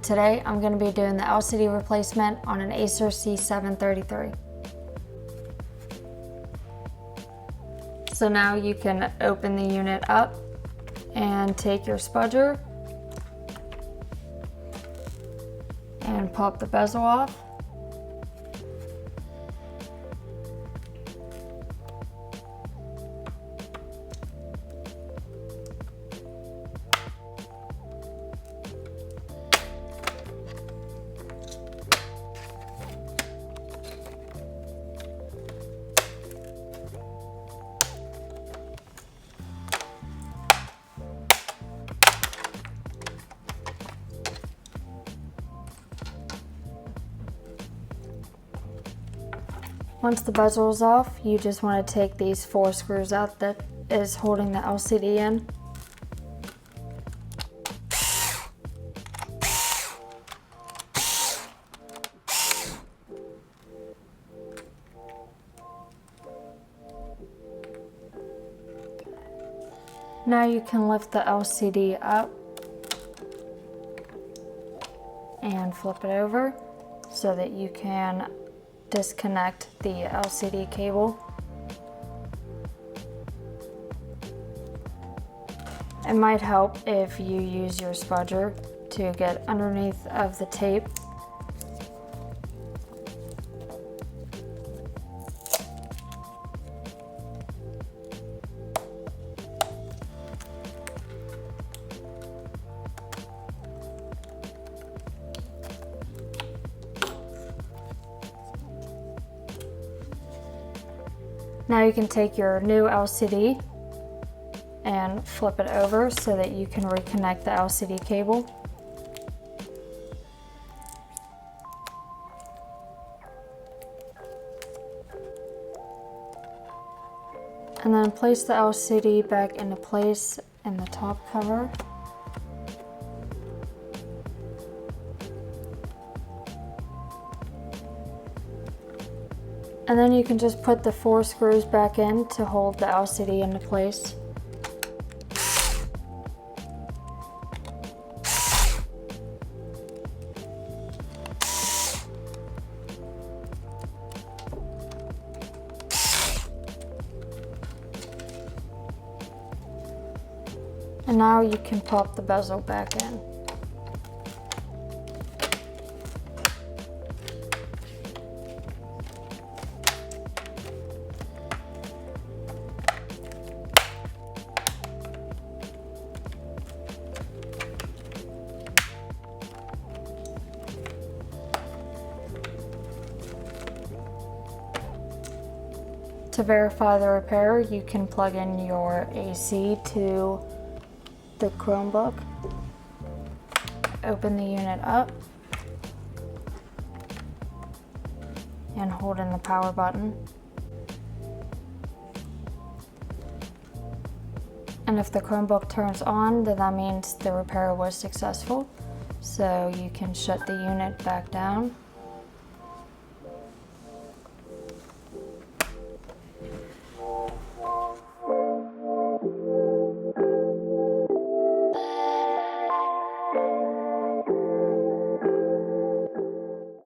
Today I'm going to be doing the LCD replacement on an Acer C733. So now you can open the unit up and take your spudger and pop the bezel off. Once the bezel is off, you just want to take these 4 screws out that is holding the LCD in. Now you can lift the LCD up and flip it over so that you can disconnect the LCD cable. It might help if you use your spudger to get underneath of the tape. Now you can take your new LCD and flip it over so that you can reconnect the LCD cable. And then place the LCD back into place in the top cover. And then you can just put the 4 screws back in to hold the LCD into place. And now you can pop the bezel back in. To verify the repair, you can plug in your AC to the Chromebook, open the unit up, and hold in the power button. And if the Chromebook turns on, then that means the repair was successful. So you can shut the unit back down.